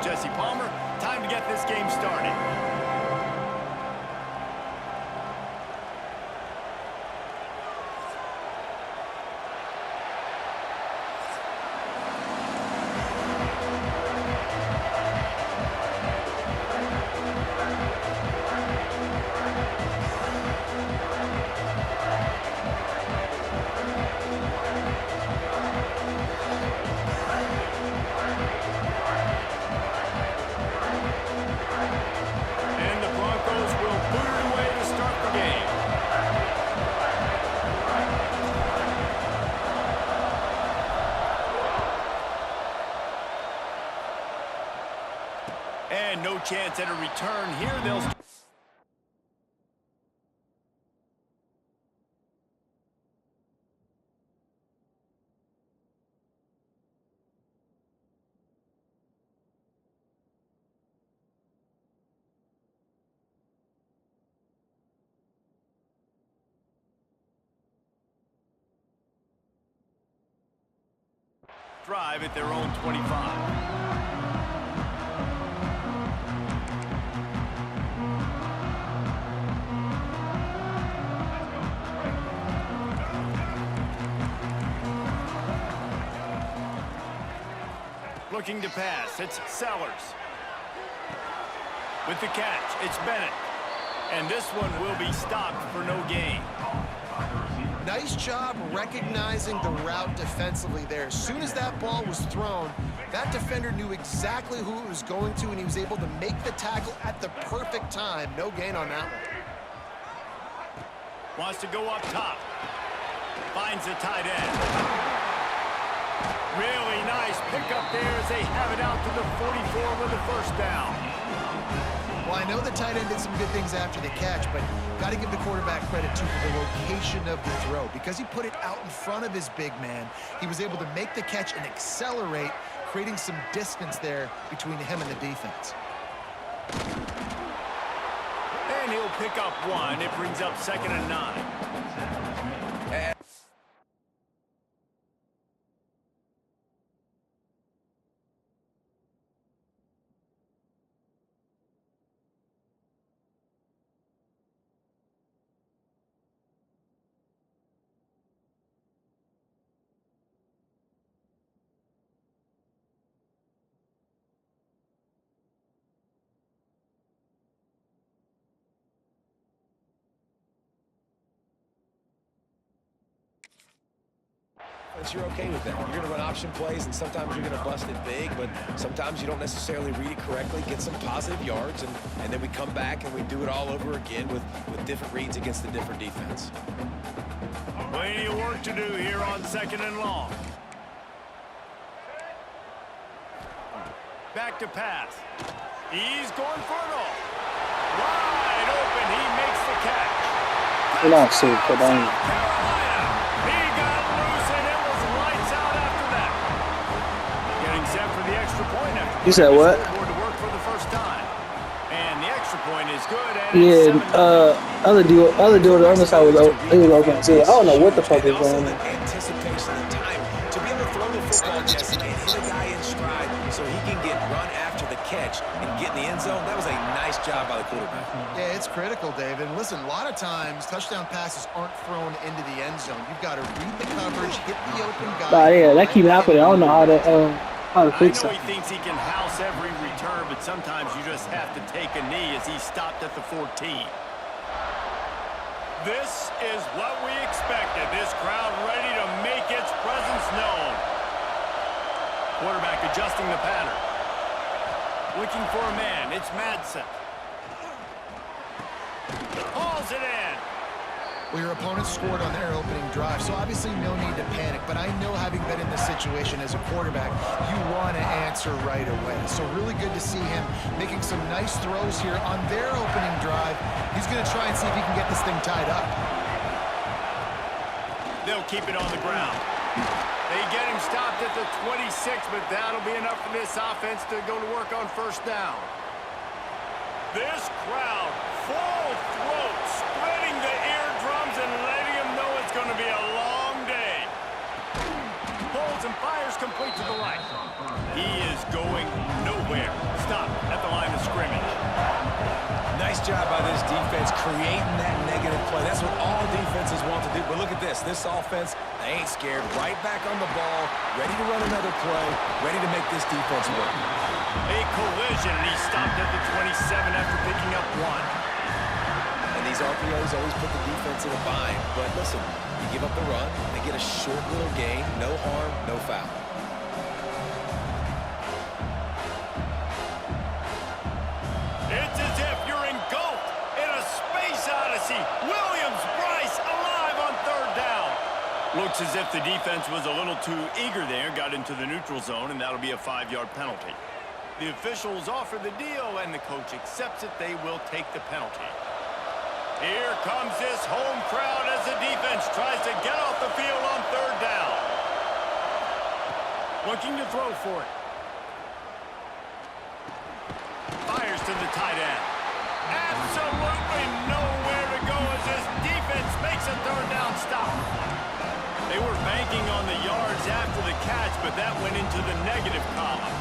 Jesse Palmer. Time to get this game started. And no chance at a return here. They'll... drive at their own 25. Looking to pass, it's Sellers. With the catch, it's Bennett. And this one will be stopped for no gain. Nice job recognizing the route defensively there. As soon as that ball was thrown, that defender knew exactly who it was going to, and he was able to make the tackle at the perfect time. No gain on that one. Wants to go up top. Finds the tight end. Really nice pickup there as they have it out to the 44 with a first down. Well, I know the tight end did some good things after the catch, but got to give the quarterback credit, too, for the location of the throw. Because he put it out in front of his big man, he was able to make the catch and accelerate, creating some distance there between him and the defense. And he'll pick up one. It brings up 2nd and 9. You're okay with that. You're going to run option plays, and sometimes you're going to bust it big, but sometimes you don't necessarily read it correctly, get some positive yards, and then we come back and we do it all over again with different reads against a different defense. Plenty of work to do here on 2nd and long. Back to pass. He's going for it all. Wide open. He makes the catch. We're not safe, but You said what? And the extra point is good. Yeah, other dude on the other side was open too. I don't know what the fuck is going on. Anticipation and time to be able to throw the football, Jesse, and hit a guy in stride so he can get run after the catch and get in the end zone. That was a nice job by the quarterback. Yeah, it's critical, David. Listen, a lot of times touchdown passes aren't thrown into the end zone. You've got to read the coverage, hit the open guy. But yeah, that keep happening. I don't know how to fix I know it. he thinks he can house every return, but sometimes you just have to take a knee as he stopped at the 14. This is what we expected. This crowd ready to make its presence known. Quarterback adjusting the pattern. Looking for a man. It's Madsen. Hauls it in. Well, your opponent scored on their opening drive, so obviously no need to panic. But I know, having been in this situation as a quarterback, you want to answer right away. So really good to see him making some nice throws here on their opening drive. He's going to try and see if he can get this thing tied up. They'll keep it on the ground. They get him stopped at the 26, but that'll be enough for this offense to go to work on first down. This crowd, full throat, spreading the eardrums and letting them know it's going to be a long day. Pulls and fires complete to the right. He is going nowhere. creating that negative play. That's what all defenses want to do. But look at this. This offense, they ain't scared. Right back on the ball, ready to run another play, ready to make this defense work. A collision, and he stopped at the 27 after picking up 1. And these RPOs always put the defense in a bind. But listen, you give up the run, they get a short little gain, no harm, no foul. It's as if you're engulfed in a space odyssey. Williams-Brice alive on 3rd down. Looks as if the defense was a little too eager there, got into the neutral zone, and that'll be a 5-yard penalty. The officials offer the deal, and the coach accepts it. They will take the penalty. Here comes this home crowd as the defense tries to get off the field on 3rd down. Looking to throw for it. Fires to the tight end. Absolutely nowhere to go as this defense makes a 3rd down stop. They were banking on the yards after the catch, but that went into the negative column.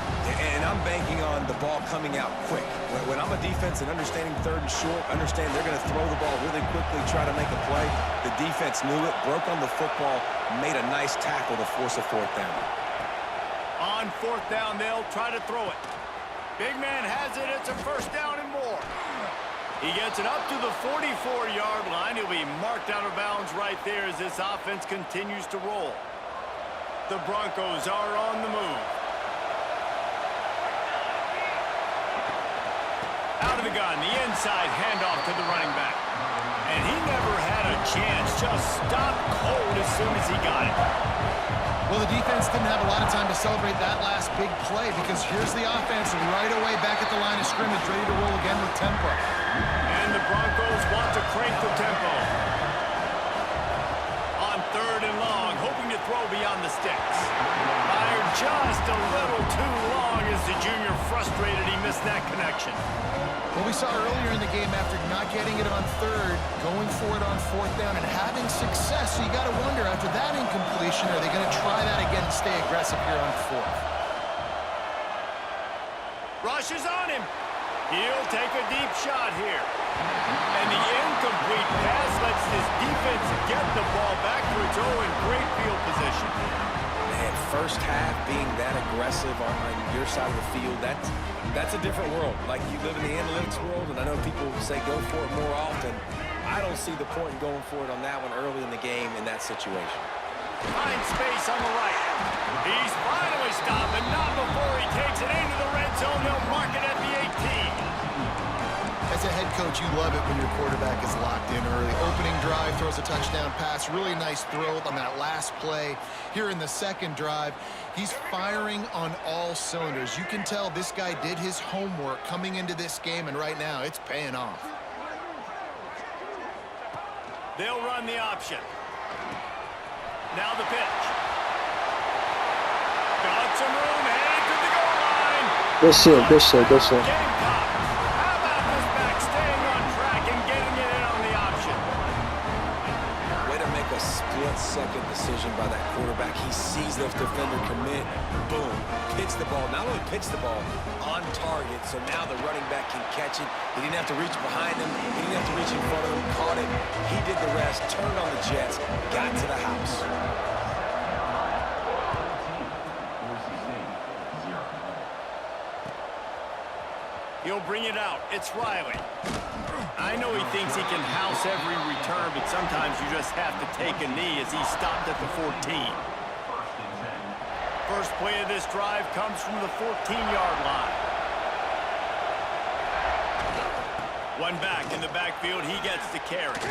And I'm banking on the ball coming out quick. When I'm a defense and understanding 3rd and short, understand they're going to throw the ball really quickly, try to make a play. The defense knew it, broke on the football, made a nice tackle to force a 4th down. On 4th down, they'll try to throw it. Big man has it. It's a 1st down and more. He gets it up to the 44-yard line. He'll be marked out of bounds right there as this offense continues to roll. The Broncos are on the move. Out of the gun, the inside handoff to the running back. And he never had a chance, just stopped cold as soon as he got it. Well, the defense didn't have a lot of time to celebrate that last big play because here's the offense right away back at the line of scrimmage, ready to roll again with tempo. And the Broncos want to crank the tempo. On 3rd and long, hoping to throw beyond the sticks. Fired just a little too long as the junior frustrated he missed that connection. Well, we saw earlier in the game after not getting it on 3rd, going for it on 4th down and having success. So you got to wonder, after that incompletion, are they going to try that again and stay aggressive here on 4th? Rush is on him. He'll take a deep shot here. And the incomplete pass lets this defense get the ball back to its own in great field position. Man, first half being that aggressive on your side of the field, that's a different world. Like, you live in the analytics world, and I know people say go for it more often. I don't see the point in going for it on that one early in the game in that situation. Finds space on the right. He's finally stopped, but not before he takes it into the red zone. They'll mark it at the 18. As a head coach, you love it when your quarterback is locked in early. Opening drive, throws a touchdown pass. Really nice throw on that last play. Here in the 2nd drive, he's firing on all cylinders. You can tell this guy did his homework coming into this game, and right now it's paying off. They'll run the option. Now the pitch. Got some room, headed to the goal line. Good shit, good shit, good shit. Gamecock. How about this back staying on track and getting it in on the option? Way to make a split-second decision by that quarterback. He sees the defender commit. Boom. Pitch the ball. Not only pitch the ball, on target. So now the running back can catch it. He didn't have to reach behind him. He didn't have to reach in front of him. Caught it. He did the rest. Turned on the Jets. Got to the house. He'll bring it out. It's Riley. I know he thinks he can house every return, but sometimes you just have to take a knee as he stopped at the 14. First play of this drive comes from the 14-yard line. One back in the backfield. He gets the carry.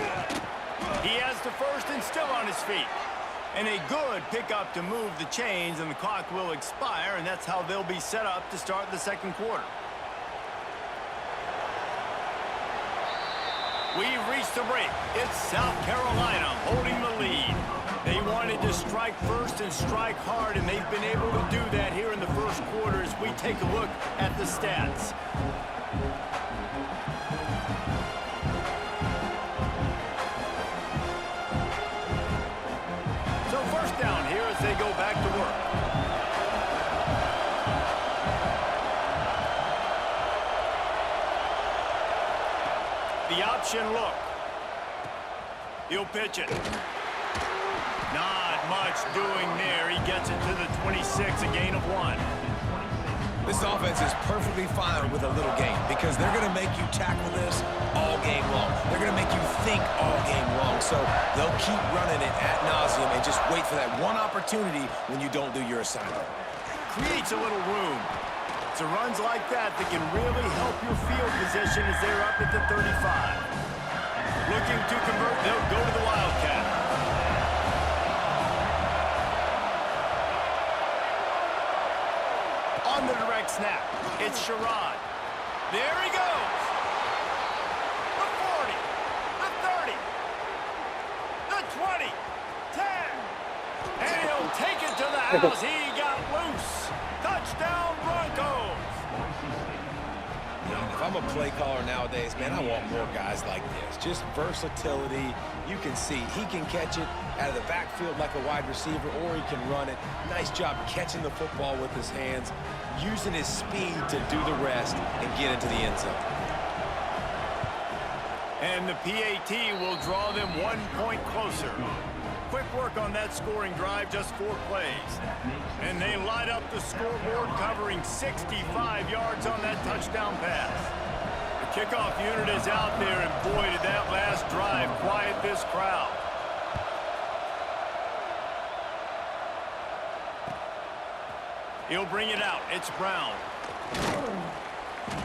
He has the first and still on his feet. And a good pickup to move the chains, and the clock will expire, and that's how they'll be set up to start the 2nd quarter. We've reached the break. It's South Carolina holding the lead. They wanted to strike first and strike hard, and they've been able to do that here in the 1st quarter as we take a look at the stats. So 1st down here as they go back to work. The option look. He'll pitch it. Not much doing there. He gets it to the 26, a gain of 1. This offense is perfectly fine with a little game because they're going to make you tackle this all game long. They're going to make you think all game long. So they'll keep running it ad nauseum and just wait for that one opportunity when you don't do your assignment. Creates a little room. It's runs like that that can really help your field position as they're up at the 35. Looking to convert, they'll go to the Wildcat. On the direct snap, it's Sherrod. There he goes. The 40, the 30, the 20, 10. And he'll take it to the house. He got loose. Touchdown, Broncos. If I'm a play caller nowadays, man, I want more guys like this. Just versatility. You can see he can catch it out of the backfield like a wide receiver, or he can run it. Nice job catching the football with his hands, using his speed to do the rest and get into the end zone. And the PAT will draw them 1 point closer. Quick work on that scoring drive, just 4 plays. And they light up the scoreboard, covering 65 yards on that touchdown pass. The kickoff unit is out there, and boy, did that last drive quiet this crowd. He'll bring it out. It's Brown.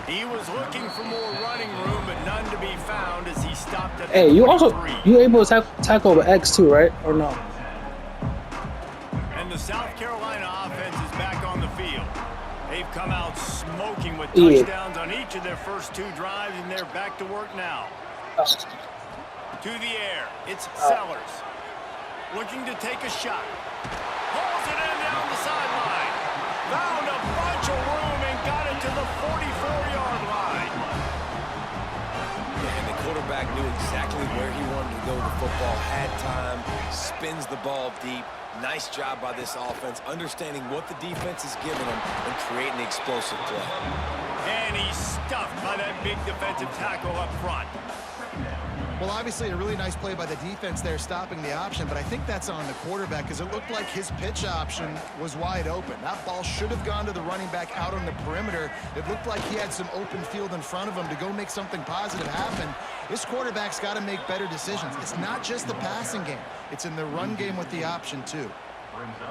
He was looking for more running room, but none to be found as he stopped at Hey, the you also 23. you able to tackle over X too, right? Or no? And the South Carolina offense is back on the field. They've come out smoking with Yeah. touchdowns on each of their first 2 drives, and they're back to work now. To the air, it's Sellers. Looking to take a shot. Pulls it in down the sideline. Found a bunch of room and got it to the 44-yard line. And the quarterback knew exactly where he wanted to go with the football, had time, spins the ball deep. Nice job by this offense, understanding what the defense is giving them and creating the explosive play. And he's stuffed by that big defensive tackle up front. Well, obviously, a really nice play by the defense there, stopping the option, but I think that's on the quarterback because it looked like his pitch option was wide open. That ball should have gone to the running back out on the perimeter. It looked like he had some open field in front of him to go make something positive happen. This quarterback's got to make better decisions. It's not just the passing game. It's in the run game with the option, too.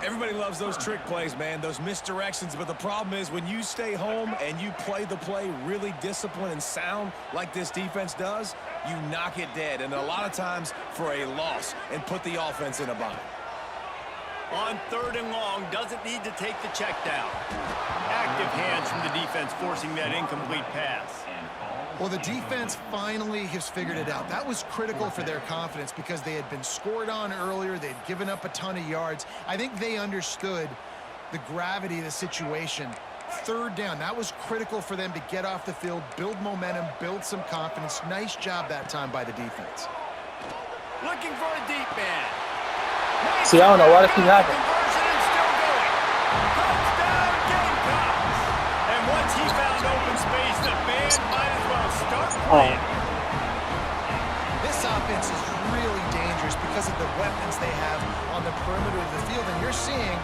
Everybody loves those trick plays, man, those misdirections, but the problem is when you stay home and you play the play really disciplined and sound like this defense does, you knock it dead, and a lot of times for a loss, and put the offense in a bind. On 3rd and long, doesn't need to take the check down. Active hands from the defense forcing that incomplete pass. Well, the defense finally has figured it out. That was critical for their confidence because they had been scored on earlier. They'd given up a ton of yards. I think they understood the gravity of the situation. 3rd down, that was critical for them to get off the field, build momentum, build some confidence. Nice job that time by the defense. Looking for a deep man. See, I don't know why that keep happening. Conversion and still going. Touchdown, Gamecocks. And once he found open space, the band might as well start playing. This offense is really dangerous because of the weapons they have on the perimeter of the field. And you're seeing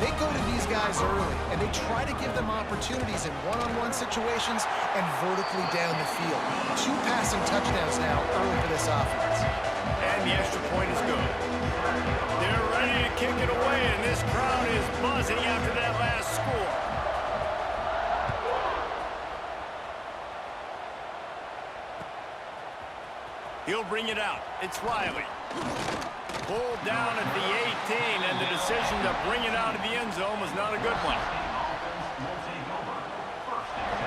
they go to these guys early, and they try to give them opportunities in one-on-one situations and vertically down the field. 2 passing touchdowns now early for this offense. And the extra point is good. They're ready to kick it away, and this crowd is buzzing after that last score. He'll bring it out. It's Riley. Pulled down at the 18, and the decision to bring it out of the end zone was not a good one.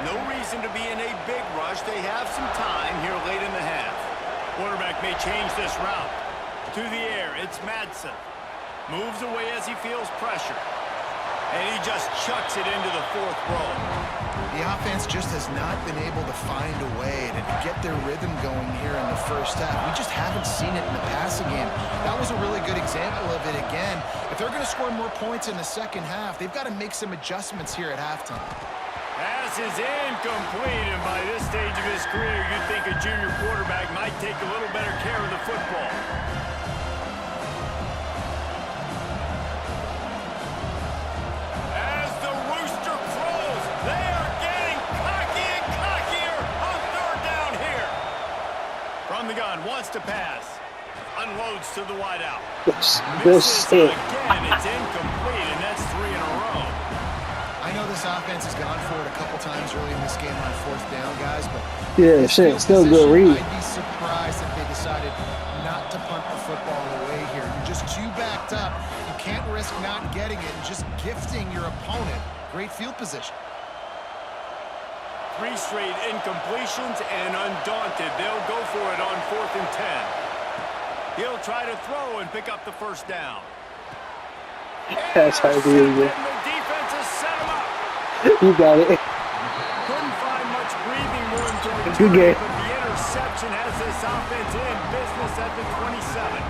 No reason to be in a big rush. They have some time here late in the half. Quarterback may change this route. To the air, it's Madsen. Moves away as he feels pressure. And he just chucks it into the 4th row. The offense just has not been able to find a way to get their rhythm going here in the first half. We just haven't seen it in the passing game. That was a really good example of it again. If they're going to score more points in the second half, they've got to make some adjustments here at halftime. Pass is incomplete, and by this stage of his career, you'd think a junior quarterback might take a little better care of the football. As the rooster crows, they are getting cocky and cockier on third down here. From the gun, wants to pass. Unloads to the wideout. Misses again, it's incomplete, and that's 3 in a row. I know this offense has gone for it a couple times early in this game on fourth down, guys, but yeah, shit, still good read. I'd be surprised if they decided not to punt the football away here. You're just too backed up. You can't risk not getting it and just gifting your opponent great field position. 3 straight incompletions, and undaunted, they'll go for it on 4th and 10. He'll try to throw and pick up the first down. That's how you do it. And the defense has set him up. You got it. Couldn't find much breathing room to return, Good game. but the interception has this offense in business at the 27.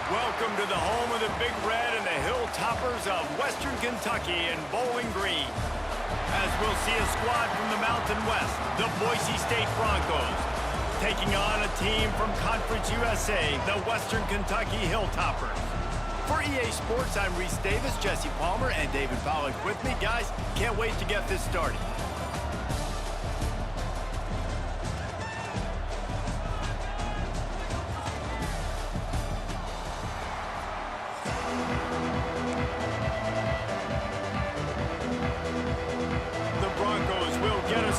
Welcome to the home of the Big Red and the Hilltoppers of Western Kentucky in Bowling Green. As we'll see a squad from the Mountain West, the Boise State Broncos, taking on a team from Conference USA, the Western Kentucky Hilltoppers. For EA Sports, I'm Reese Davis, Jesse Palmer, and David Pollack with me. Guys, can't wait to get this started.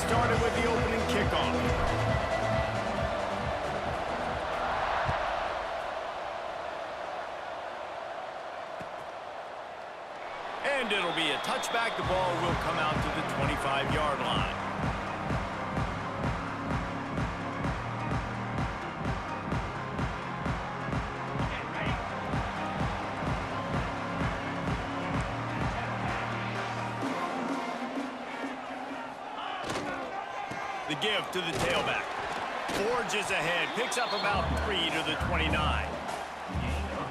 Started with the opening kickoff. And it'll be a touchback. The ball will come out to the 25-yard line. The give to the tailback. Forges ahead, picks up about 3 to the 29.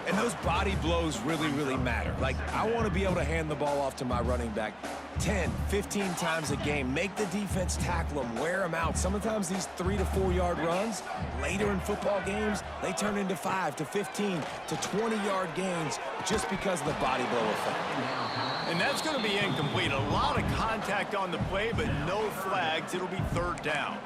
And those body blows really matter. Like, I want to be able to hand the ball off to my running back 10, 15 times a game. Make the defense tackle them, wear them out. Sometimes these 3 to 4 yard runs, later in football games, they turn into 5 to 15 to 20-yard gains just because of the body blow effect. And that's going to be incomplete. A lot of contact on the play, but no flags. It'll be 3rd down.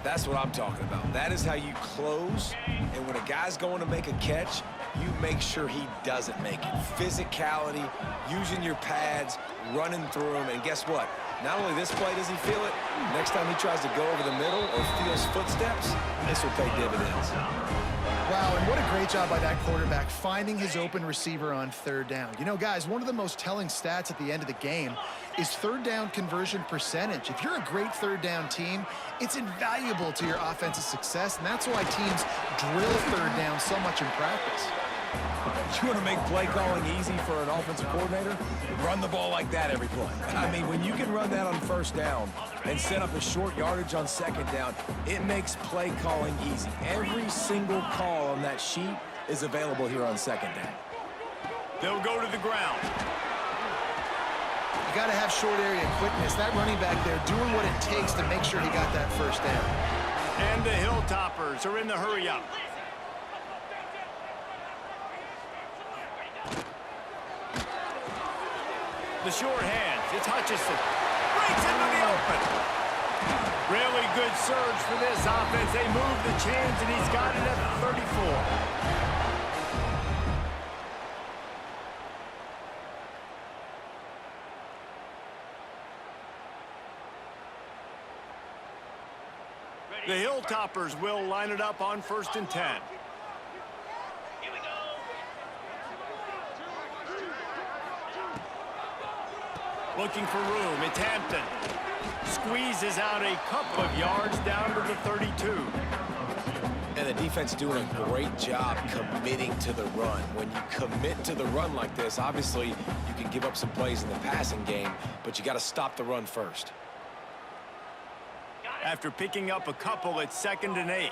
That's what I'm talking about. That is how you close. And when a guy's going to make a catch, you make sure he doesn't make it. Physicality, using your pads, running through them. And guess what? Not only this play does he feel it, next time he tries to go over the middle or feels footsteps, this will pay dividends. Wow, and what a great job by that quarterback finding his open receiver on 3rd down. You know, guys, one of the most telling stats at the end of the game is 3rd down conversion percentage. If you're a great 3rd down team, it's invaluable to your offensive success, and that's why teams drill 3rd down so much in practice. You want to make play calling easy for an offensive coordinator? Run the ball like that every play. I mean, when you can run that on 1st down and set up a short yardage on 2nd down, it makes play calling easy. Every single call on that sheet is available here on 2nd down. They'll go to the ground. You got to have short area quickness. That running back there doing what it takes to make sure he got that 1st down. And the Hilltoppers are in the hurry up. The short hands. It's Hutchinson. Breaks into the open. Really good surge for this offense. They move the chains, and he's got it at the 34. The Hilltoppers will line it up on 1st and 10. Here we go. Looking for room. It's Hampton. Squeezes out a couple of yards down to the 32. And the defense doing a great job committing to the run. When you commit to the run like this, obviously you can give up some plays in the passing game, but you got to stop the run first. After picking up a couple at 2nd and 8. Here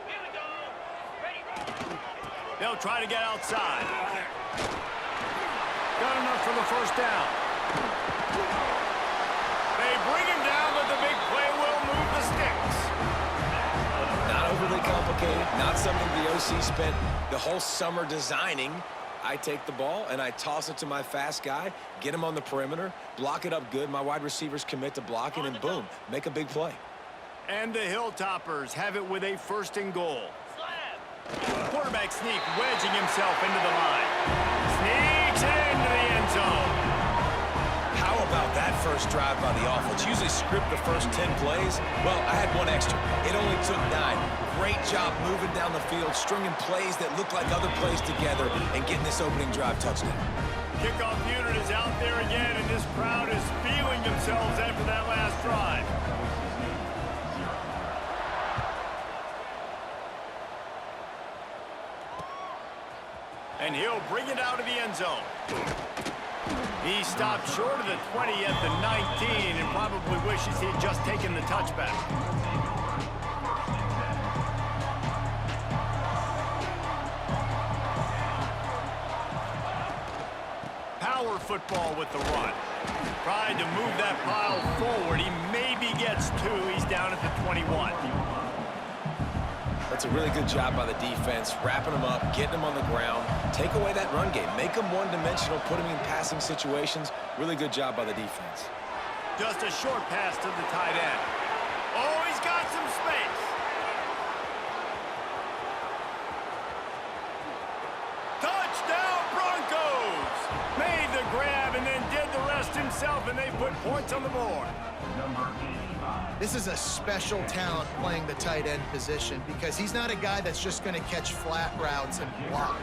we go. Ready. They'll try to get outside. Got enough for the 1st down. They bring him down, but the big play will move the sticks. Not overly complicated, not something the OC spent the whole summer designing. I take the ball and I toss it to my fast guy, get him on the perimeter, block it up good. My wide receivers commit to blocking, and boom, make a big play. And the Hilltoppers have it with a 1st and goal. Slab. Quarterback sneak, wedging himself into the line. Sneaks into the end zone. How about that first drive by the offense? Usually script the first 10 plays. Well, I had one extra. It only took 9. Great job moving down the field, stringing plays that look like other plays together, and getting this opening drive touchdown. Kickoff unit is out there again, and this crowd is feeling themselves after that last drive. And he'll bring it out of the end zone. He stopped short of the 20 at the 19 and probably wishes he had just taken the touchback. Power football with the run. Tried to move that pile forward. He maybe gets 2. He's down at the 21. That's a really good job by the defense, wrapping them up, getting them on the ground, take away that run game, make them one-dimensional, put them in passing situations. Really good job by the defense. Just a short pass to the tight end. Oh, he's got some space. Touchdown, Broncos! Made the grab and then did the rest himself, and they put points on the board. This is a special talent playing the tight end position because he's not a guy that's just going to catch flat routes and block.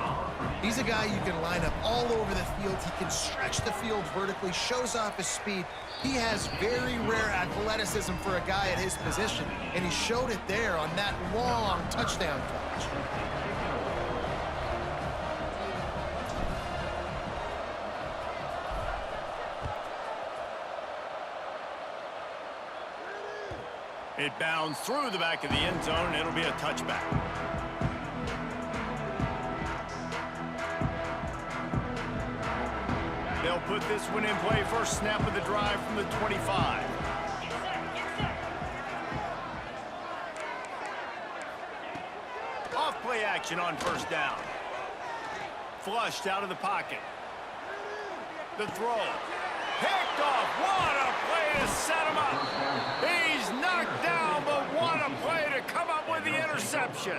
He's a guy you can line up all over the field. He can stretch the field vertically, shows off his speed. He has very rare athleticism for a guy at his position, and he showed it there on that long touchdown catch. It bounds through the back of the end zone. It'll be a touchback. They'll put this one in play. First snap of the drive from the 25. Off play action on 1st down. Flushed out of the pocket. The throw. Picked off. What a play to set him up. He's knocked down, but what a play to come up with the interception.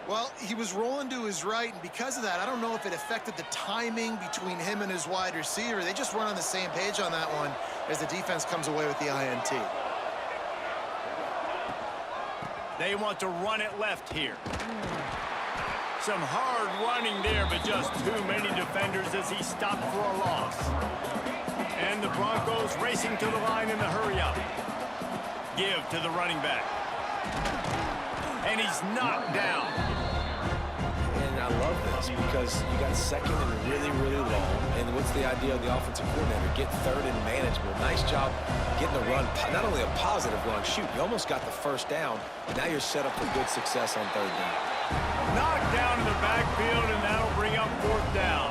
Well, he was rolling to his right, and because of that, I don't know if it affected the timing between him and his wide receiver. They just weren't on the same page on that one as the defense comes away with the INT. They want to run it left here. Some hard running there, but just too many defenders as he stopped for a loss. And the Broncos racing to the line in the hurry-up. Give to the running back. And he's knocked down. And I love this because you got 2nd and really, really long. And what's the idea of the offensive coordinator? Get 3rd and manageable. Nice job getting the run. Not only a positive run, shoot, you almost got the 1st down. Now you're set up for good success on 3rd down. Knocked down in the backfield, and that'll bring up 4th down.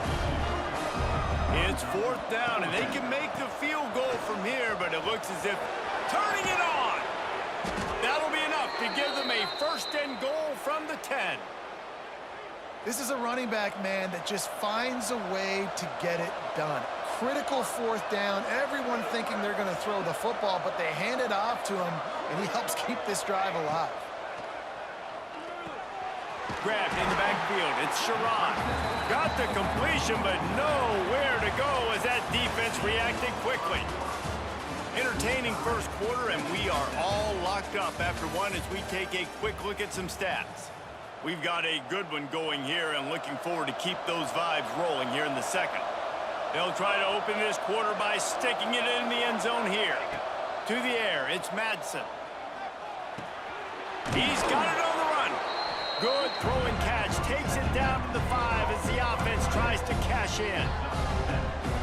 It's 4th down, and they can make the field goal from here, but it looks as if turning it on. That'll be enough to give them a 1st and goal from the 10. This is a running back, man, that just finds a way to get it done. Critical fourth down, everyone thinking they're going to throw the football, but they hand it off to him, and he helps keep this drive alive. Grabbed in the backfield. It's Sherrod. Got the completion, but nowhere to go as that defense reacted quickly. Entertaining first quarter, and we are all locked up after one as we take a quick look at some stats. We've got a good one going here and looking forward to keep those vibes rolling here in the second. They'll try to open this quarter by sticking it in the end zone here. To the air, it's Madsen. He's got it on the run. Good throw and catch. Takes it down to the 5 as the offense tries to cash in.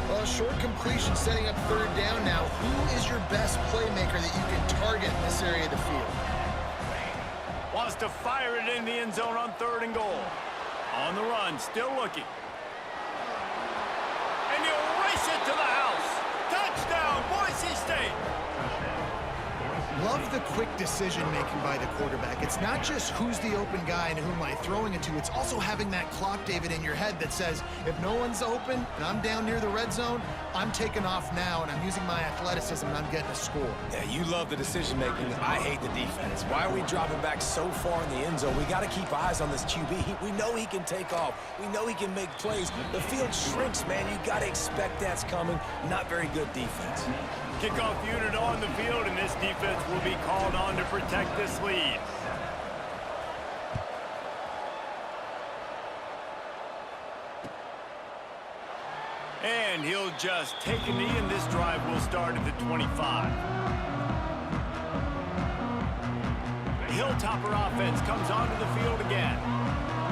Well, short completion setting up third down now. Who is your best playmaker that you can target in this area of the field? Wants to fire it in the end zone on 3rd and goal. On the run, still looking. And he'll race it to the house. Touchdown, Boise State. Love the quick decision-making by the quarterback. It's not just who's the open guy and who am I throwing it to. It's also having that clock, David, in your head that says, if no one's open and I'm down near the red zone, I'm taking off now and I'm using my athleticism and I'm getting a score. Yeah, you love the decision-making. I hate the defense. Why are we dropping back so far in the end zone? We got to keep eyes on this QB. We know he can take off. We know he can make plays. The field shrinks, man. You got to expect that's coming. Not very good defense. Kickoff unit on the field, and this defense will be called on to protect this lead. And he'll just take a knee, and this drive will start at the 25. The Hilltopper offense comes onto the field again.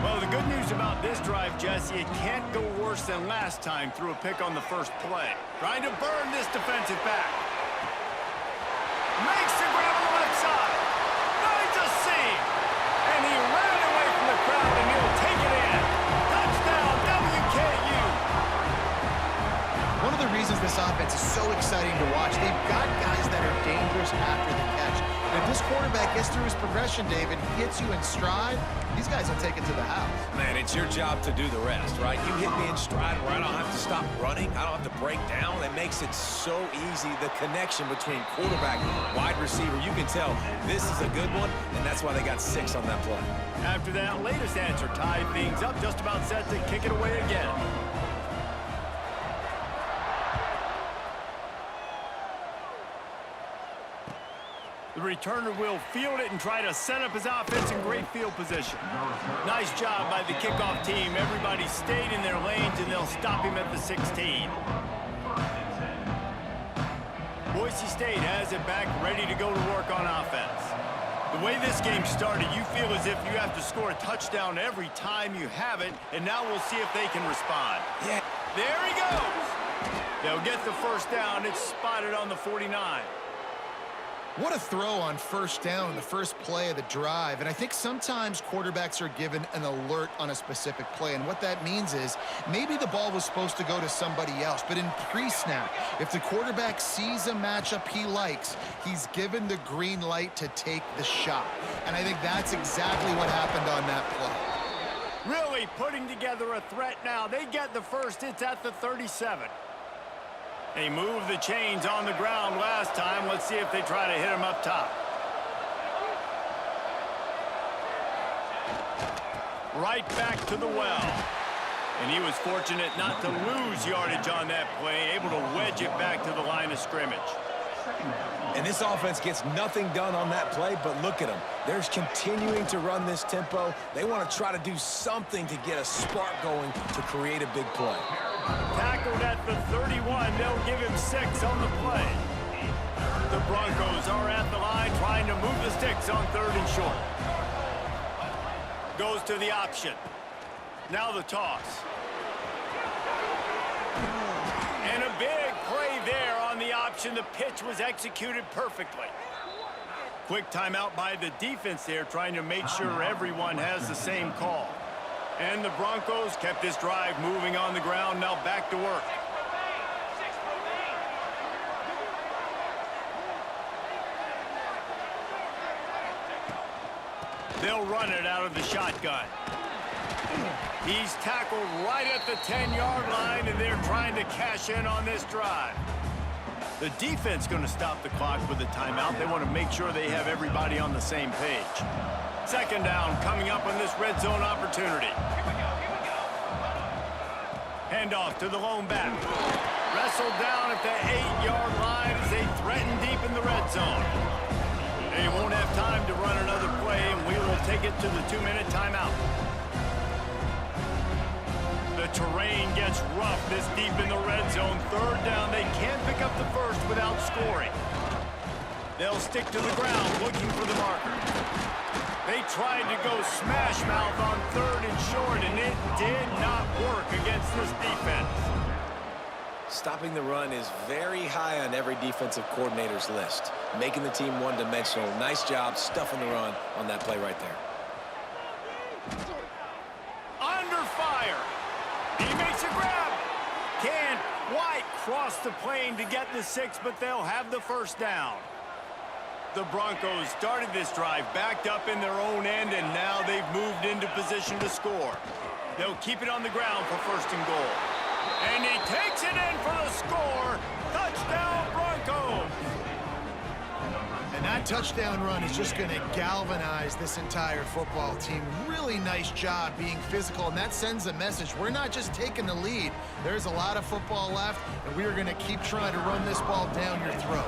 Well, the good news about this drive, Jesse, it can't go worse than last time through a pick on the first play. Trying to burn this defensive back. Makes the grab on the left side. Finds a seam. And he ran away from the crowd, and he'll take it in. Touchdown, WKU. One of the reasons this offense is so exciting to watch, they've got guys that are dangerous after the catch. And if this quarterback gets through his progression, David, hits you in stride, these guys will take it to the house. Man, it's your job to do the rest, right? You hit me in stride where I don't have to stop running. I don't have to break down. That makes it so easy. The connection between quarterback and wide receiver, you can tell this is a good one, and that's why they got 6 on that play. After that latest answer tied things up, just about set to kick it away again. The returner will field it and try to set up his offense in great field position. Nice job by the kickoff team. Everybody stayed in their lanes, and they'll stop him at the 16. Boise State has it back, ready to go to work on offense. The way this game started, you feel as if you have to score a touchdown every time you have it, and now we'll see if they can respond. Yeah. There he goes. They'll get the first down. It's spotted on the 49. What a throw on first down in the first play of the drive. And I think sometimes quarterbacks are given an alert on a specific play. And what that means is maybe the ball was supposed to go to somebody else. But in pre-snap, if the quarterback sees a matchup he likes, he's given the green light to take the shot. And I think that's exactly what happened on that play. Really putting together a threat now. They get the first. It's at the 37. They moved the chains on the ground last time. Let's see if they try to hit him up top. Right back to the well. And he was fortunate not to lose yardage on that play, able to wedge it back to the line of scrimmage. And this offense gets nothing done on that play, but look at them. They're continuing to run this tempo. They want to try to do something to get a spark going to create a big play. Tackled at the 31. They'll give him 6 on the play. The Broncos are at the line trying to move the sticks on 3rd and short. Goes to the option. Now the toss. And a big play there on the option. The pitch was executed perfectly. Quick timeout by the defense there, trying to make sure everyone has the same call. And the Broncos kept this drive moving on the ground. Now back to work. They'll run it out of the shotgun. He's tackled right at the 10-yard line, and they're trying to cash in on this drive. The defense going to stop the clock with a timeout. They want to make sure they have everybody on the same page. Second down coming up on this red zone opportunity. Handoff to the lone back. Wrestled down at the 8-yard line as they threaten deep in the red zone. They won't have time to run another play, and we will take it to the 2-minute timeout. The terrain gets rough this deep in the red zone. Third down, they can't pick up the first without scoring. They'll stick to the ground looking for the marker. They tried to go smash mouth on third and short, and it did not work against this defense. Stopping the run is very high on every defensive coordinator's list. Making the team one-dimensional. Nice job stuffing the run on that play right there. Under fire. He makes a grab. Can't quite cross the plane to get the 6, but they'll have the first down. The Broncos started this drive backed up in their own end, and now they've moved into position to score. They'll keep it on the ground for first and goal. And he takes it in for the score. Touchdown, Broncos. And that touchdown run is just going to galvanize this entire football team. Really nice job being physical, and that sends a message. We're not just taking the lead. There's a lot of football left, and we are going to keep trying to run this ball down your throat.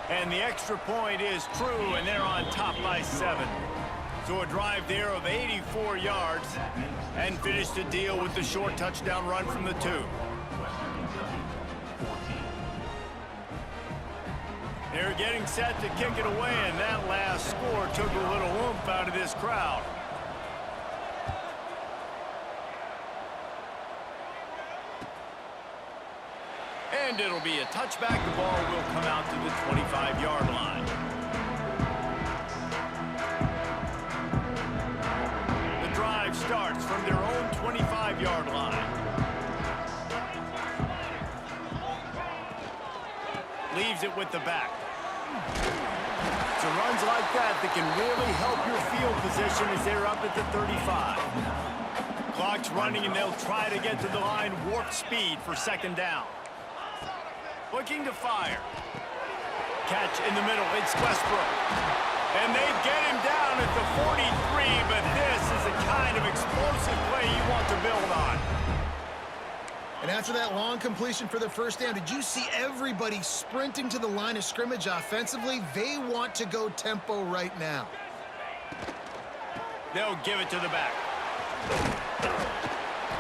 And the extra point is true, and they're on top by 7. So a drive there of 84 yards, and finish the deal with the short touchdown run from the 2. They're getting set to kick it away, and that last score took a little oomph out of this crowd. And it'll be a touchback. The ball will come out to the 25-yard line. The drive starts from their own 25-yard line. Leaves it with the back. It's runs like that can really help your field position as they're up at the 35. Clock's running, and they'll try to get to the line warp speed for second down. Looking to fire. Catch in the middle. It's Westbrook. And they get him down at the 43, but this is the kind of explosive play you want to build on. And after that long completion for the first down, did you see everybody sprinting to the line of scrimmage offensively? They want to go tempo right now. They'll give it to the back.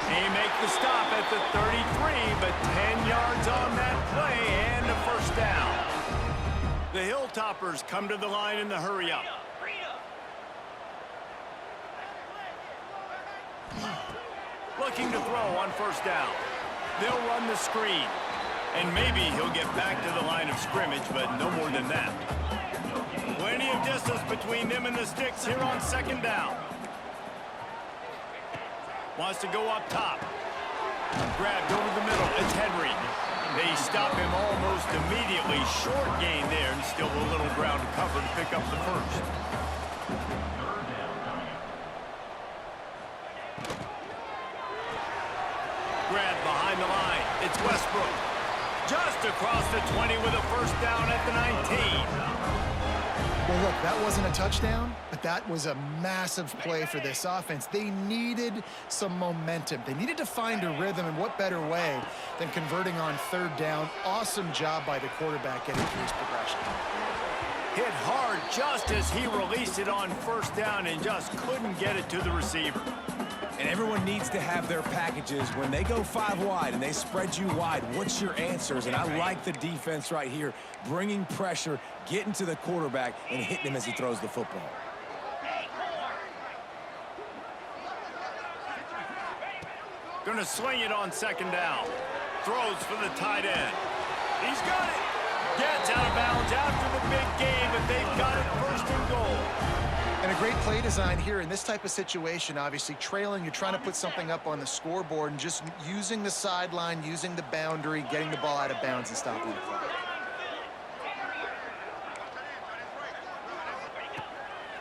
They make the stop at the 33, but 10 yards on that play and a first down. The Hilltoppers come to the line in the hurry-up. Looking to throw on first down. They'll run the screen. And maybe he'll get back to the line of scrimmage, but no more than that. Plenty of distance between them and the sticks here on second down. Wants to go up top. Grabbed over the middle. It's Henry. They stop him almost immediately. Short gain there, and still a little ground to cover to pick up the first. Grabbed behind the line. It's Westbrook. Just across the 20 with a first down at the 19. Well, look, that wasn't a touchdown, but that was a massive play for this offense. They needed some momentum. They needed to find a rhythm, and what better way than converting on third down. Awesome job by the quarterback getting through his progression. Hit hard just as he released it on first down and just couldn't get it to the receiver. And everyone needs to have their packages. When they go 5 wide and they spread you wide, what's your answers? And I like the defense right here, bringing pressure, getting to the quarterback, and hitting him as he throws the football. Gonna sling it on second down. Throws for the tight end. He's got it. Gets out of bounds after the big game, but they've got it first and goal. And a great play design here in this type of situation. Obviously trailing, you're trying to put something up on the scoreboard, and just using the sideline, using the boundary, getting the ball out of bounds and stopping the clock.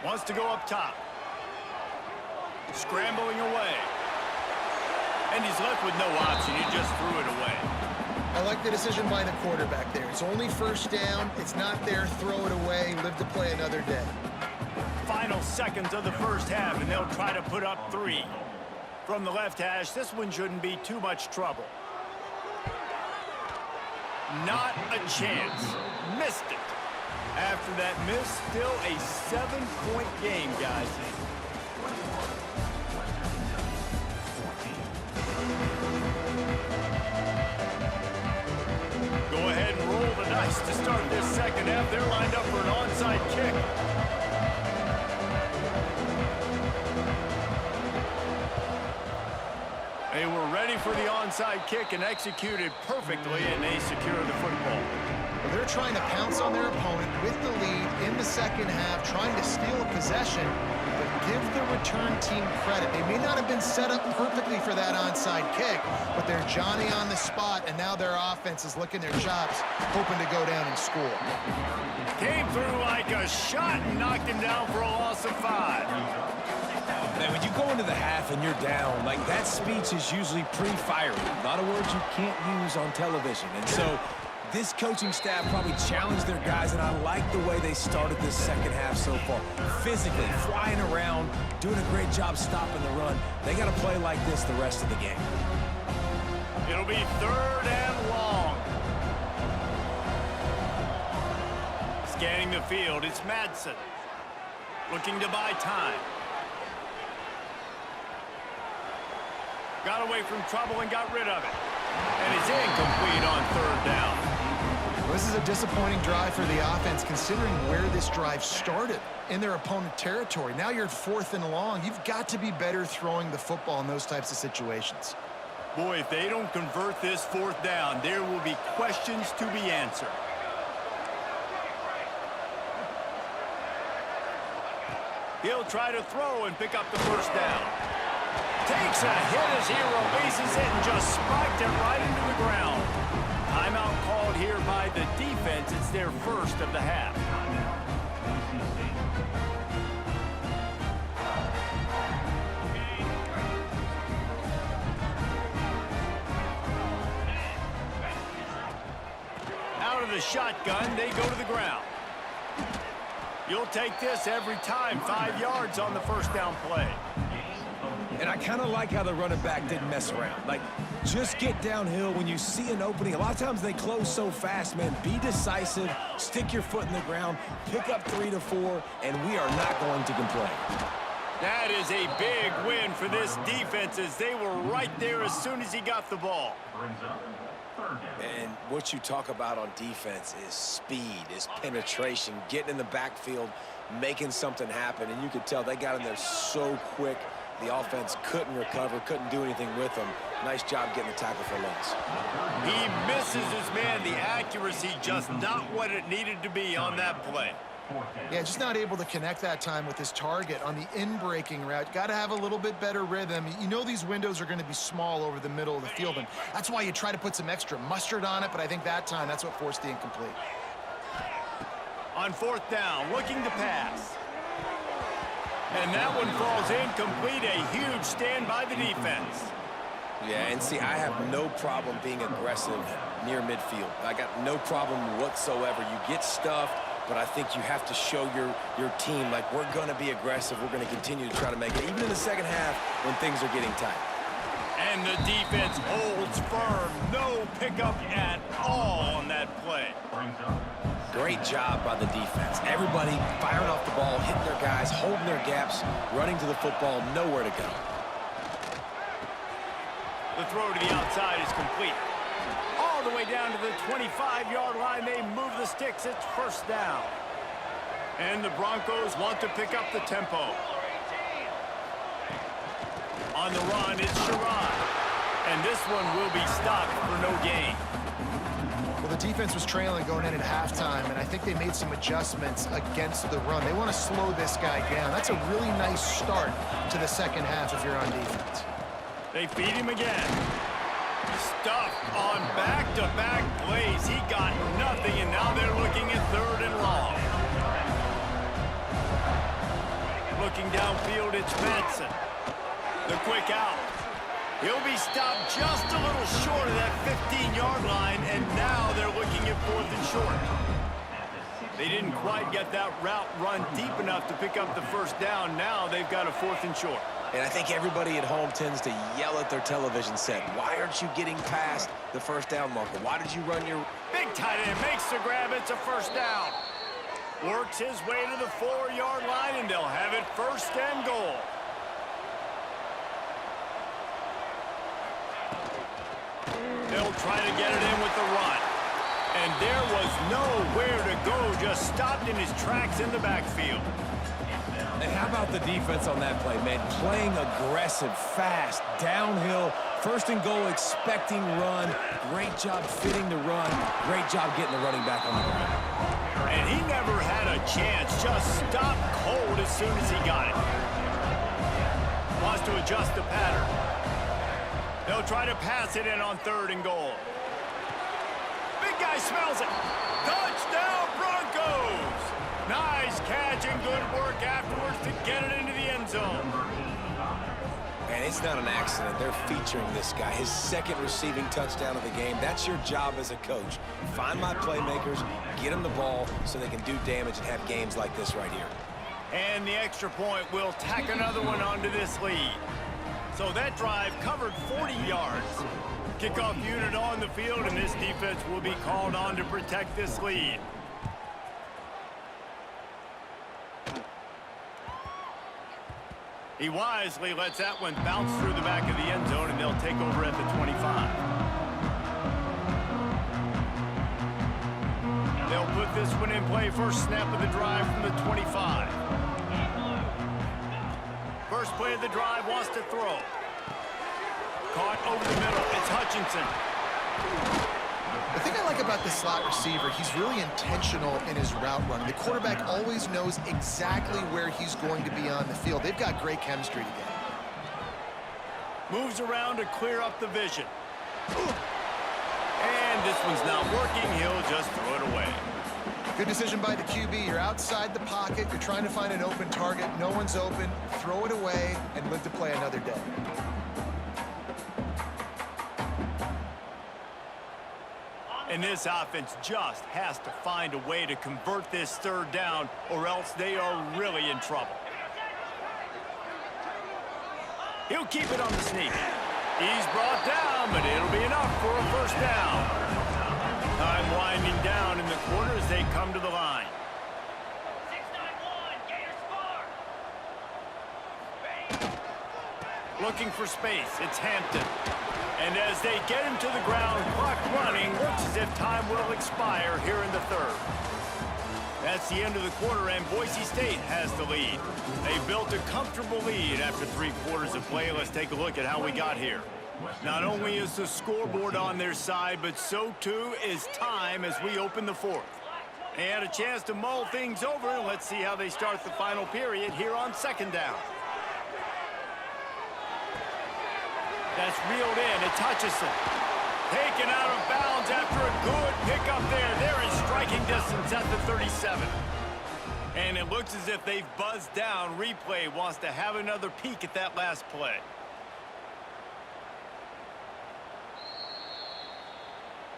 Wants to go up top. Scrambling away. And he's left with no option. He just threw it away. I like the decision by the quarterback there. It's only first down. It's not there. Throw it away. Live to play another day. Final seconds of the first half, and they'll try to put up 3. From the left hash, this one shouldn't be too much trouble. Not a chance. Missed it. After that miss, still a 7-point game, guys. Go ahead and roll the dice to start this second half. They're lined up for an onside kick. They were ready for the onside kick and executed perfectly, and they secured the football. Well, they're trying to pounce on their opponent with the lead in the second half, trying to steal a possession, but give the return team credit. They may not have been set up perfectly for that onside kick, but they're Johnny on the spot, and now their offense is licking their chops, hoping to go down and score. Came through like a shot and knocked him down for a loss of 5. Man, when you go into the half and you're down, like that speech is usually pre-fiery. A lot of words you can't use on television. And so this coaching staff probably challenged their guys, and I like the way they started this second half so far. Physically, flying around, doing a great job stopping the run. They got to play like this the rest of the game. It'll be 3rd and long. Scanning the field, it's Madsen. Looking to buy time. Got away from trouble and got rid of it. And it's incomplete on 3rd down. Well, this is a disappointing drive for the offense, considering where this drive started, in their opponent territory. Now you're at 4th and long. You've got to be better throwing the football in those types of situations. Boy, if they don't convert this 4th down, there will be questions to be answered. He'll try to throw and pick up the first down. Takes a hit as he releases it and just spiked it right into the ground. Timeout called here by the defense. It's their first of the half. Out of the shotgun, they go to the ground. You'll take this every time. 5 yards on the first down play. And I kind of like how the running back didn't mess around. Like, just get downhill when you see an opening. A lot of times they close so fast, man. Be decisive, stick your foot in the ground, pick up 3 to 4, and we are not going to complain. That is a big win for this defense, as they were right there as soon as he got the ball. And what you talk about on defense is speed, is penetration, getting in the backfield, making something happen. And you could tell they got in there so quick. The offense couldn't recover, couldn't do anything with them. Nice job getting the tackle for loss. He misses his man. The accuracy just not what it needed to be on that play. Yeah, just not able to connect that time with his target on the in-breaking route. Got to have a little bit better rhythm. You know these windows are going to be small over the middle of the field, and that's why you try to put some extra mustard on it, but I think that time that's what forced the incomplete. On 4th down, looking to pass. And that one falls incomplete. A huge stand by the defense. Yeah, and see, I have no problem being aggressive near midfield. I got no problem whatsoever. You get stuffed, but I think you have to show your team, like, we're going to be aggressive. We're going to continue to try to make it, even in the second half when things are getting tight. And the defense holds firm. No pickup at all on that play. Great job by the defense. Everybody firing off the ball, hitting their guys, holding their gaps, running to the football, nowhere to go. The throw to the outside is complete. All the way down to the 25-yard line. They move the sticks. It's 1st down. And the Broncos want to pick up the tempo. On the run, it's Sherrod. And this one will be stopped for no gain. Well, the defense was trailing going in at halftime, and I think they made some adjustments against the run. They want to slow this guy down. That's a really nice start to the second half if you're on defense. They feed him again. Stuffed on back-to-back plays. He got nothing, and now they're looking at 3rd and long. Looking downfield, it's Madsen. The quick out. He'll be stopped just a little short of that 15-yard line, and now they're looking at 4th and short. They didn't quite get that route run deep enough to pick up the first down. Now they've got a 4th and short. And I think everybody at home tends to yell at their television set. Why aren't you getting past the first down marker? Why did you run your... Big tight end makes the grab. It's a first down. Works his way to the 4-yard line, and they'll have it 1st and goal. They'll try to get it in with the run. And there was nowhere to go, just stopped in his tracks in the backfield. And how about the defense on that play, man? Playing aggressive, fast, downhill, 1st and goal, expecting run. Great job fitting the run. Great job getting the running back on the ground. And he never had a chance, just stopped cold as soon as he got it. Wants to adjust the pattern. They'll try to pass it in on 3rd and goal. Big guy smells it. Touchdown, Broncos! Nice catch and good work afterwards to get it into the end zone. And it's not an accident. They're featuring this guy. His 2nd receiving touchdown of the game. That's your job as a coach. Find my playmakers, get them the ball so they can do damage and have games like this right here. And the extra point will tack another one onto this lead. So that drive covered 40 yards. Kickoff unit on the field, and this defense will be called on to protect this lead. He wisely lets that one bounce through the back of the end zone, and they'll take over at the 25. They'll put this one in play. First snap of the drive from the 25. First play of the drive, wants to throw. Caught over the middle. It's Hutchinson. The thing I like about the slot receiver, he's really intentional in his route run. The quarterback always knows exactly where he's going to be on the field. They've got great chemistry together. Moves around to clear up the vision. And this one's not working. He'll just throw it away. Good decision by the QB. You're outside the pocket. You're trying to find an open target. No one's open. Throw it away and live to play another day. And this offense just has to find a way to convert this 3rd down, or else they are really in trouble. He'll keep it on the sneak. He's brought down, but it'll be enough for a 1st down. Time winding down in the quarter as they come to the line. 691, Gator score. Looking for space. It's Hampton. And as they get him to the ground, clock running, looks as if time will expire here in the 3rd. That's the end of the quarter, and Boise State has the lead. They built a comfortable lead after 3 quarters of play. Let's take a look at how we got here. Not only is the scoreboard on their side, but so too is time as we open the 4th. They had a chance to mull things over. Let's see how they start the final period here on 2nd down. That's reeled in. It's Hutchinson. Taken out of bounds after a good pickup there. They're in striking distance at the 37. And it looks as if they've buzzed down. Replay wants to have another peek at that last play.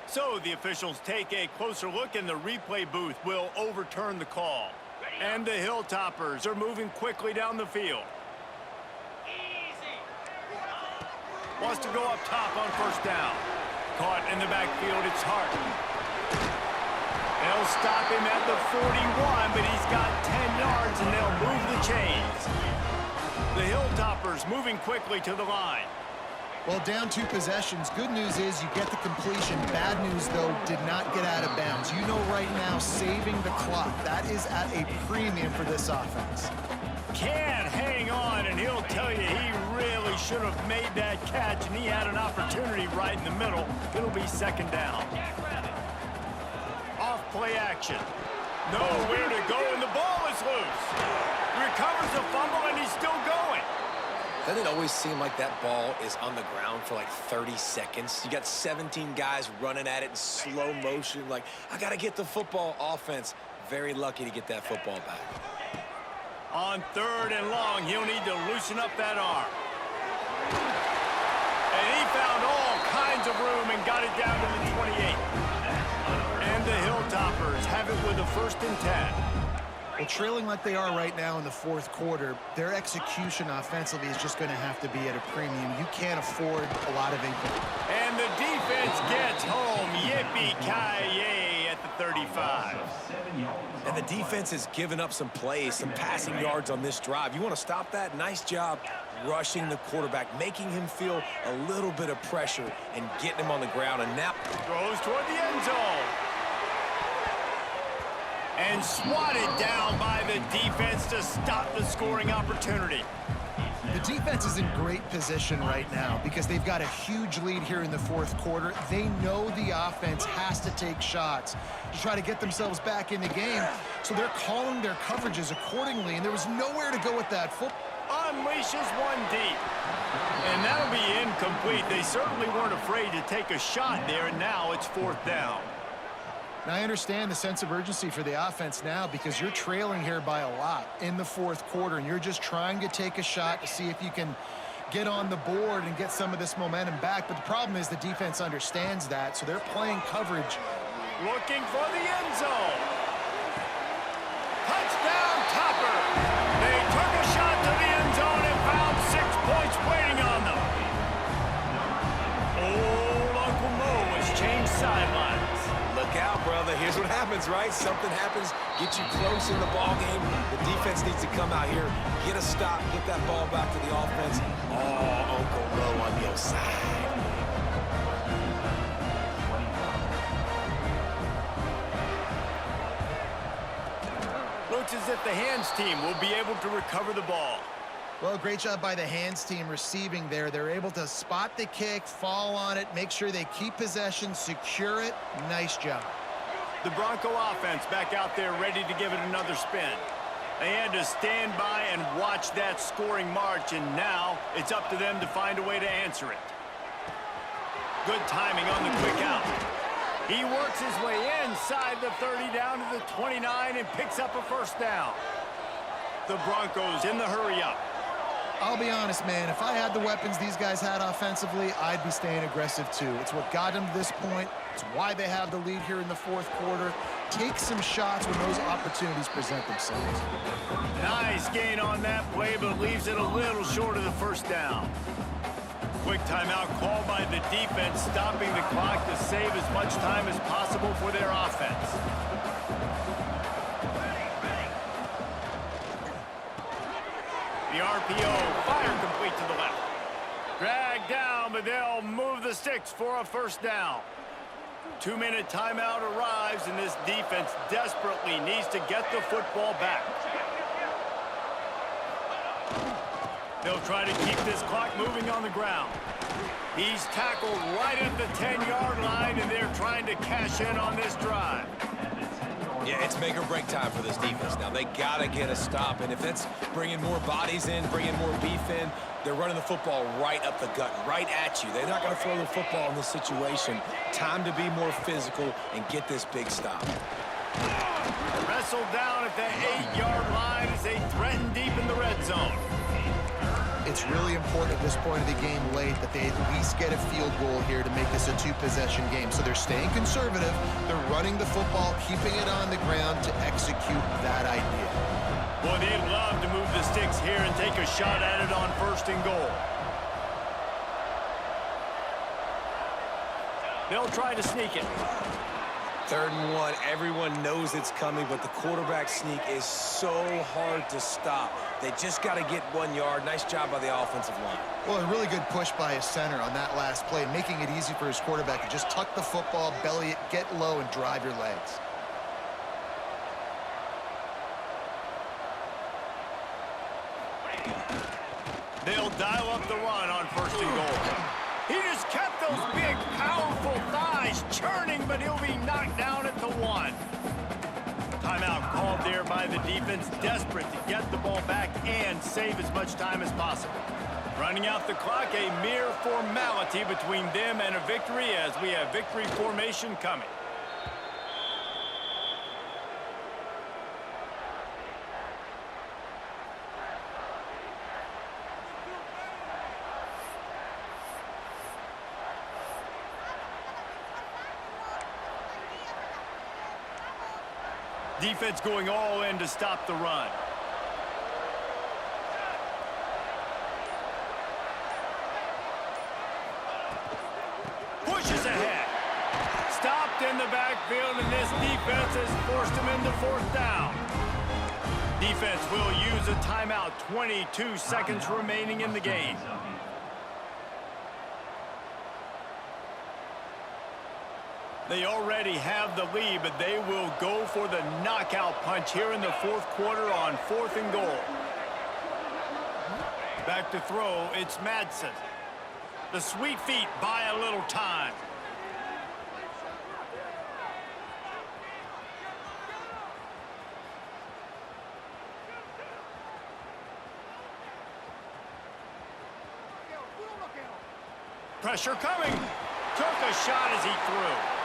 So the officials take a closer look, and the replay booth will overturn the call. And the Hilltoppers are moving quickly down the field. Wants to go up top on 1st down. Caught in the backfield, it's Hart. They'll stop him at the 41, but he's got 10 yards, and they'll move the chains. The Hilltoppers moving quickly to the line. Well, down 2 possessions. Good news is you get the completion. Bad news, though, did not get out of bounds. You know right now, saving the clock. That is at a premium for this offense. Can't hang on, and he'll tell you he really should have made that catch, and he had an opportunity right in the middle. It'll be 2nd down. Off play action. Nowhere to go, and the ball is loose. Recovers the fumble, and he's still going. Doesn't it always seem like that ball is on the ground for like 30 seconds? You got 17 guys running at it in slow motion, like, I got to get the football. Offense, very lucky to get that football back. On 3rd and long, he'll need to loosen up that arm. And he found all kinds of room and got it down to the 28. And the Hilltoppers have it with a 1st and 10. Well, trailing like they are right now in the 4th quarter, their execution offensively is just going to have to be at a premium. You can't afford a lot of income. And the defense gets home. Yippee-ki-yay at the 35. And the defense has given up some plays, some passing yards on this drive. You want to stop that? Nice job rushing the quarterback, making him feel a little bit of pressure and getting him on the ground. And now throws toward the end zone. And swatted down by the defense to stop the scoring opportunity. The defense is in great position right now because they've got a huge lead here in the 4th quarter. They know the offense has to take shots to try to get themselves back in the game. So they're calling their coverages accordingly, and there was nowhere to go with that football. Unleashes one deep. And that'll be incomplete. They certainly weren't afraid to take a shot there, and now it's 4th down. Now, I understand the sense of urgency for the offense now because you're trailing here by a lot in the 4th quarter, and you're just trying to take a shot to see if you can get on the board and get some of this momentum back. But the problem is the defense understands that, so they're playing coverage. Looking for the end zone. Touchdown, Topper. They took a shot to the end zone and found 6 points waiting on them. Old Uncle Mo has changed sidelines. look out, brother. Here's what happens, right? Something happens, get you close in the ball game. The defense needs to come out here, get a stop, get that ball back to the offense. Oh, Uncle Mo on the outside. Looks as if the hands team will be able to recover the ball. Well, great job by the hands team receiving there. They're able to spot the kick, fall on it, make sure they keep possession, secure it. Nice job. The Bronco offense back out there ready to give it another spin. They had to stand by and watch that scoring march, and now it's up to them to find a way to answer it. Good timing on the quick out. He works his way inside the 30 down to the 29 and picks up a first down. The Broncos in the hurry up. I'll be honest, man, if I had the weapons these guys had offensively, I'd be staying aggressive too. It's what got them to this point. It's why they have the lead here in the fourth quarter. Take some shots when those opportunities present themselves. Nice gain on that play, but leaves it a little short of the first down. Quick timeout called by the defense, stopping the clock to save as much time as possible for their offense. The RPO, fire complete to the left. Dragged down, but they'll move the sticks for a first down. 2-minute timeout arrives, and this defense desperately needs to get the football back. They'll try to keep this clock moving on the ground. He's tackled right at the 10-yard line, and they're trying to cash in on this drive. Yeah, it's make or break time for this defense. Now, they got to get a stop, and if it's bringing more bodies in, bringing more beef in, they're running the football right up the gut, right at you. They're not going to throw the football in this situation. Time to be more physical and get this big stop. Wrestled down at the 8-yard line as they threaten deep in the red zone. It's really important at this point of the game late that they at least get a field goal here to make this a two-possession game. So they're staying conservative. They're running the football, keeping it on the ground to execute that idea. Boy, they'd love to move the sticks here and take a shot at it on first and goal. They'll try to sneak it. 3rd and 1, everyone knows it's coming, but the quarterback sneak is so hard to stop. They just got to get 1 yard. Nice job by the offensive line. Well, a really good push by his center on that last play, making it easy for his quarterback to just tuck the football, belly it, get low, and drive your legs. They'll dial up the run on first and goal. He just kept those big, powerful thighs churning, but he'll be knocked down at the 1. Timeout called there by the defense, desperate to get the ball back and save as much time as possible. Running out the clock, a mere formality between them and a victory as we have victory formation coming. Defense going all in to stop the run. Pushes ahead. Stopped in the backfield, and this defense has forced him into fourth down. Defense will use a timeout. 22 seconds remaining in the game. They already have the lead, but they will go for the knockout punch here in the fourth quarter on 4th and goal. Back to throw, it's Madsen. The sweet feet buy a little time. Pressure coming. Took a shot as he threw.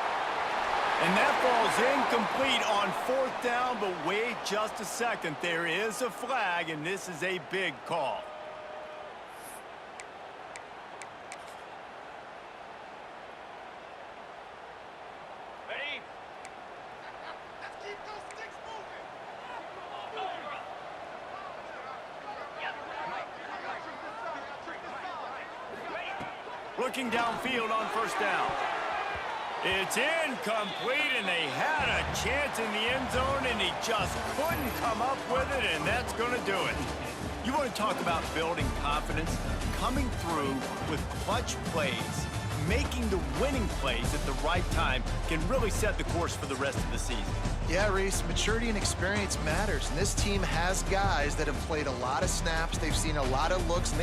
And that ball's incomplete on 4th down, but wait just a second. There is a flag, and this is a big call. Ready? Let's keep those sticks moving. Looking downfield on 1st down. It's incomplete, and they had a chance in the end zone, and he just couldn't come up with it, and that's going to do it. You want to talk about building confidence? Coming through with clutch plays, making the winning plays at the right time can really set the course for the rest of the season. Yeah, Reese, maturity and experience matters, and this team has guys that have played a lot of snaps. They've seen a lot of looks, and